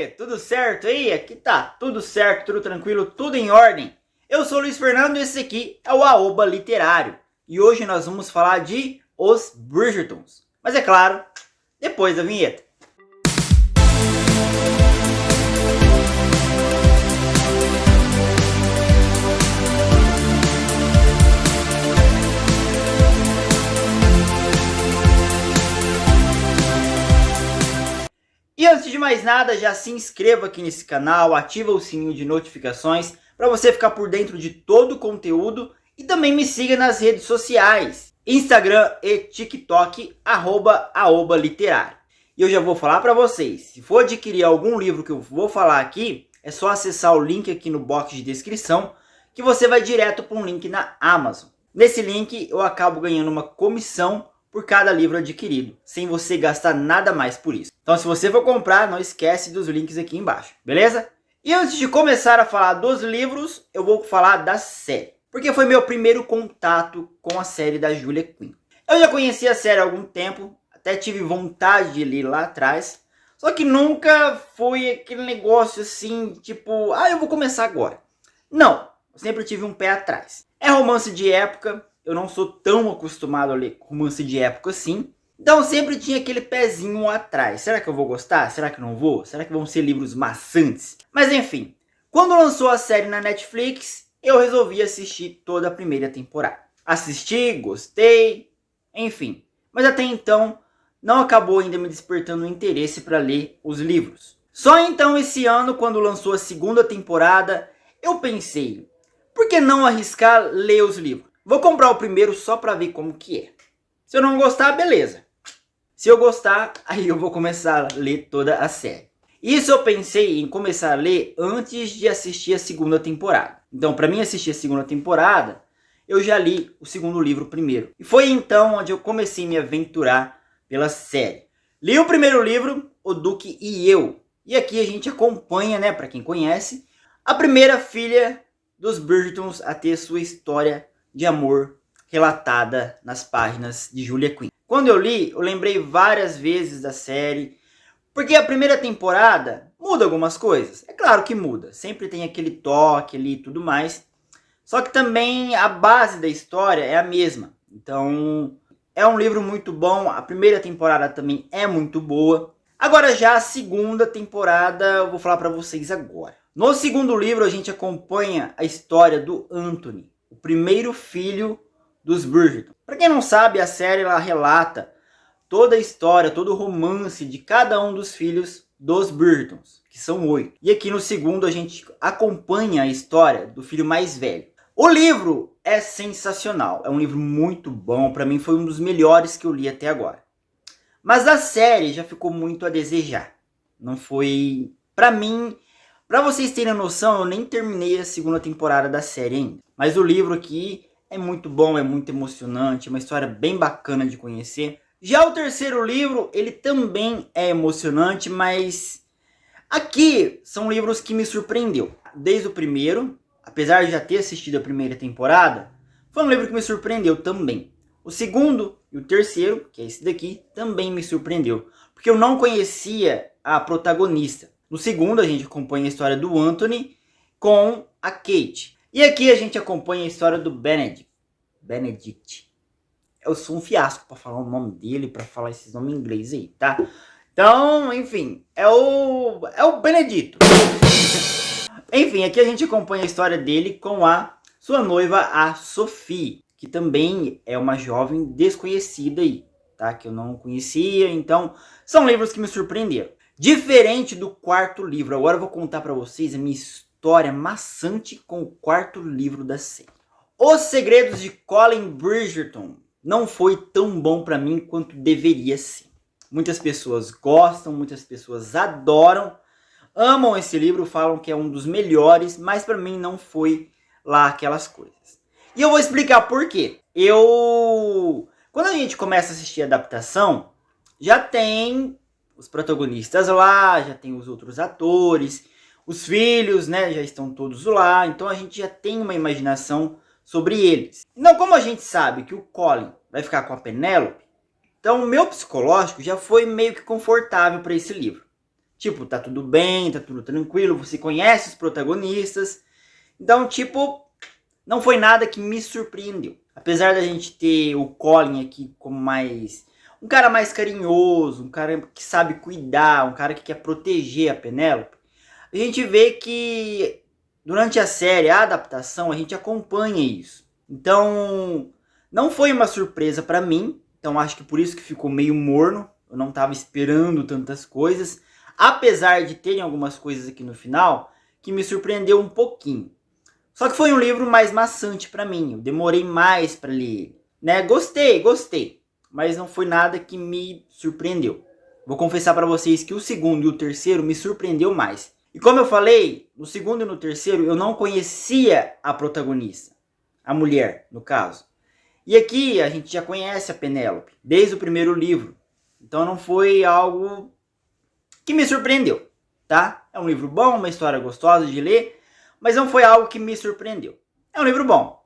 aí, tudo certo aí? Aqui tá tudo certo, tudo tranquilo, tudo em ordem. Eu sou o Luiz Fernando e esse aqui é o Aoba Literário. E hoje nós vamos falar de Os Bridgertons. Mas é claro, depois da vinheta. E antes de mais nada, já se inscreva aqui nesse canal, ativa o sininho de notificações para você ficar por dentro de todo o conteúdo e também me siga nas redes sociais, Instagram e TikTok, @aobaliterário. E eu já vou falar para vocês, se for adquirir algum livro que eu vou falar aqui, é só acessar o link aqui no box de descrição, que você vai direto para um link na Amazon. Nesse link eu acabo ganhando uma comissão por cada livro adquirido, sem você gastar nada mais por isso. Então se você for comprar, não esquece dos links aqui embaixo, beleza? E antes de começar a falar dos livros, eu vou falar da série, porque foi meu primeiro contato com a série da Julia Quinn. Eu já conhecia a série há algum tempo, até tive vontade de ler lá atrás, só que nunca foi aquele negócio assim, tipo, eu vou começar agora. Não, eu sempre tive um pé atrás. É romance de época, eu não sou tão acostumado a ler romance de época assim. Então sempre tinha aquele pezinho atrás. Será que eu vou gostar? Será que não vou? Será que vão ser livros maçantes? Mas enfim, quando lançou a série na Netflix, eu resolvi assistir toda a primeira temporada. Assisti, gostei, enfim. Mas até então, não acabou ainda me despertando interesse para ler os livros. Só então esse ano, quando lançou a segunda temporada, eu pensei, por que não arriscar ler os livros? Vou comprar o primeiro só para ver como que é. Se eu não gostar, beleza. Se eu gostar, aí eu vou começar a ler toda a série. Isso eu pensei em começar a ler antes de assistir a segunda temporada. Então, para mim assistir a segunda temporada, eu já li o segundo livro primeiro. E foi então onde eu comecei a me aventurar pela série. Li o primeiro livro, O Duque e Eu. E aqui a gente acompanha, né, para quem conhece, a primeira filha dos Bridgertons a ter sua história de amor relatada nas páginas de Julia Quinn. Quando eu li, eu lembrei várias vezes da série, porque a primeira temporada muda algumas coisas. É claro que muda, sempre tem aquele toque ali e tudo mais. Só que também a base da história é a mesma. Então, é um livro muito bom, a primeira temporada também é muito boa. Agora já a segunda temporada eu vou falar para vocês agora. No segundo livro a gente acompanha a história do Anthony, o primeiro filho dos Bridgerton. Para quem não sabe, a série ela relata toda a história, todo o romance de cada um dos filhos dos Bridgertons, que são 8. E aqui no segundo a gente acompanha a história do filho mais velho. O livro é sensacional, é um livro muito bom, para mim foi um dos melhores que eu li até agora. Mas a série já ficou muito a desejar. Não foi, para mim, para vocês terem noção, eu nem terminei a segunda temporada da série ainda. Mas o livro aqui é muito bom, é muito emocionante, é uma história bem bacana de conhecer. Já o terceiro livro, ele também é emocionante, mas aqui são livros que me surpreendeu. Desde o primeiro, apesar de já ter assistido a primeira temporada, foi um livro que me surpreendeu também. O segundo e o terceiro, que é esse daqui, também me surpreendeu, porque eu não conhecia a protagonista. No segundo a gente acompanha a história do Anthony com a Kate. E aqui a gente acompanha a história do Benedict. Eu sou um fiasco para falar o nome dele, para falar esses nomes em inglês aí, tá? Então, enfim, é o Benedito. Enfim, aqui a gente acompanha a história dele com a sua noiva, a Sophie, que também é uma jovem desconhecida aí, tá? Que eu não conhecia, então são livros que me surpreenderam. Diferente do quarto livro, agora eu vou contar para vocês a minha história maçante com o quarto livro da série. Os Segredos de Colin Bridgerton não foi tão bom para mim quanto deveria ser. Muitas pessoas gostam, muitas pessoas adoram, amam esse livro, falam que é um dos melhores, mas para mim não foi lá aquelas coisas. E eu vou explicar por quê. Quando a gente começa a assistir a adaptação, já tem os protagonistas lá, já tem os outros atores, os filhos, né, já estão todos lá, então a gente já tem uma imaginação sobre eles. Então, como a gente sabe que o Colin vai ficar com a Penélope, então o meu psicológico já foi meio que confortável para esse livro. Tipo, tá tudo bem, tá tudo tranquilo, você conhece os protagonistas. Então, tipo, não foi nada que me surpreendeu. Apesar da gente ter o Colin aqui como um cara mais carinhoso, um cara que sabe cuidar, um cara que quer proteger a Penélope, a gente vê que durante a série, a adaptação, a gente acompanha isso. Então, não foi uma surpresa para mim. Então, acho que por isso que ficou meio morno. Eu não estava esperando tantas coisas. Apesar de terem algumas coisas aqui no final que me surpreendeu um pouquinho. Só que foi um livro mais maçante para mim. Eu demorei mais para ler, né? Gostei, mas não foi nada que me surpreendeu. Vou confessar para vocês que o segundo e o terceiro me surpreendeu mais. E como eu falei, no segundo e no terceiro eu não conhecia a protagonista, a mulher, no caso. E aqui a gente já conhece a Penélope desde o primeiro livro. Então não foi algo que me surpreendeu, tá? É um livro bom, uma história gostosa de ler, mas não foi algo que me surpreendeu. É um livro bom.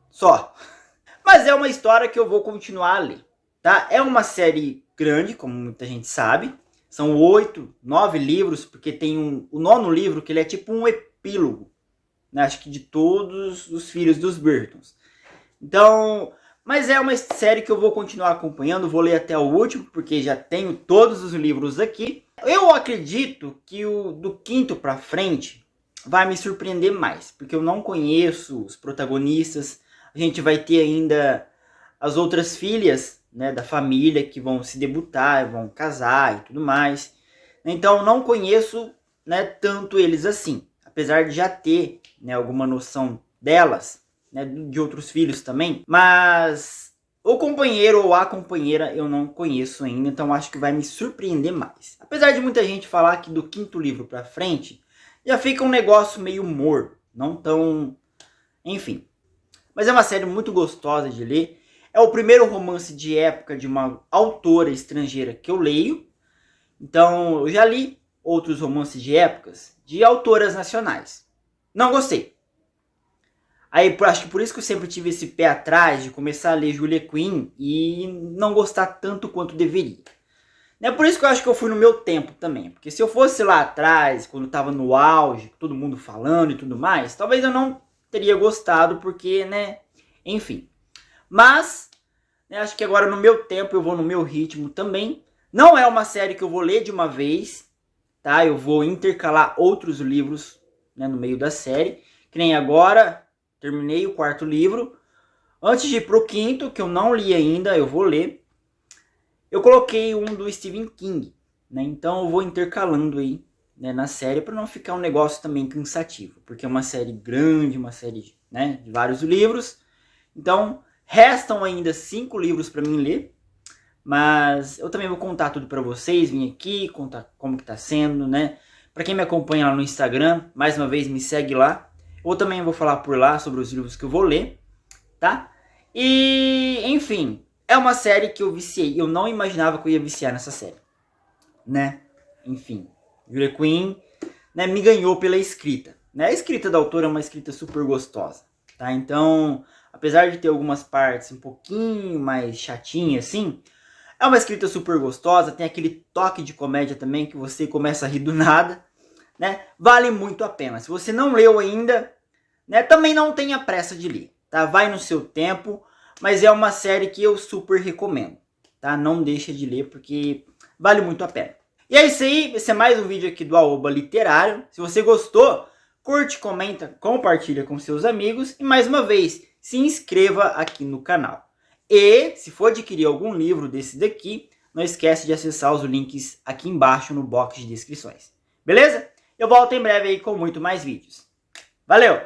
Só. Mas é uma história que eu vou continuar a ler, tá? É uma série grande, como muita gente sabe. São 8, 9 livros, porque tem o 9º livro que ele é tipo um epílogo, né? Acho que de todos os filhos dos Burtons. Então, mas é uma série que eu vou continuar acompanhando, vou ler até o último, porque já tenho todos os livros aqui. Eu acredito que o do 5º para frente vai me surpreender mais, porque eu não conheço os protagonistas. A gente vai ter ainda as outras filhas, né, da família que vão se debutar, vão casar e tudo mais. Então, não conheço, né, tanto eles assim, apesar de já ter, né, alguma noção delas, né, de outros filhos também, mas o companheiro ou a companheira eu não conheço ainda, então acho que vai me surpreender mais. Apesar de muita gente falar que do 5º livro pra frente já fica um negócio meio morno, não tão... enfim. Mas é uma série muito gostosa de ler. É o primeiro romance de época de uma autora estrangeira que eu leio. Então eu já li outros romances de épocas de autoras nacionais. Não gostei. Aí acho que por isso que eu sempre tive esse pé atrás de começar a ler Julia Quinn e não gostar tanto quanto deveria. É por isso que eu acho que eu fui no meu tempo também. Porque se eu fosse lá atrás, quando estava no auge, todo mundo falando e tudo mais, talvez eu não teria gostado, porque, né, enfim. Mas, né, acho que agora no meu tempo eu vou no meu ritmo também. Não é uma série que eu vou ler de uma vez, tá? Eu vou intercalar outros livros, né, no meio da série. Que nem agora... terminei o 4º livro. Antes de ir pro 5º, que eu não li ainda, eu vou ler. Eu coloquei um do Stephen King, né? Então eu vou intercalando aí, né, na série, para não ficar um negócio também cansativo. Porque é uma série grande, uma série, né, de vários livros. Então restam ainda 5 livros para mim ler. Mas eu também vou contar tudo para vocês. Vim aqui contar como que tá sendo, né? Para quem me acompanha lá no Instagram, mais uma vez me segue lá. Ou também vou falar por lá sobre os livros que eu vou ler, tá? E, enfim, é uma série que eu viciei. Eu não imaginava que eu ia viciar nessa série, né? Enfim, Julia Quinn, né, me ganhou pela escrita, né? A escrita da autora é uma escrita super gostosa, tá? Então, apesar de ter algumas partes um pouquinho mais chatinhas, assim, é uma escrita super gostosa. Tem aquele toque de comédia também que você começa a rir do nada, né? Vale muito a pena. Se você não leu ainda, né, também não tenha pressa de ler, tá? Vai no seu tempo, mas é uma série que eu super recomendo, tá? Não deixa de ler porque vale muito a pena. E é isso aí, esse é mais um vídeo aqui do Aoba Literário. Se você gostou, curte, comenta, compartilha com seus amigos e mais uma vez, se inscreva aqui no canal. E se for adquirir algum livro desse daqui, não esquece de acessar os links aqui embaixo no box de descrições. Beleza? Eu volto em breve aí com muito mais vídeos. Valeu!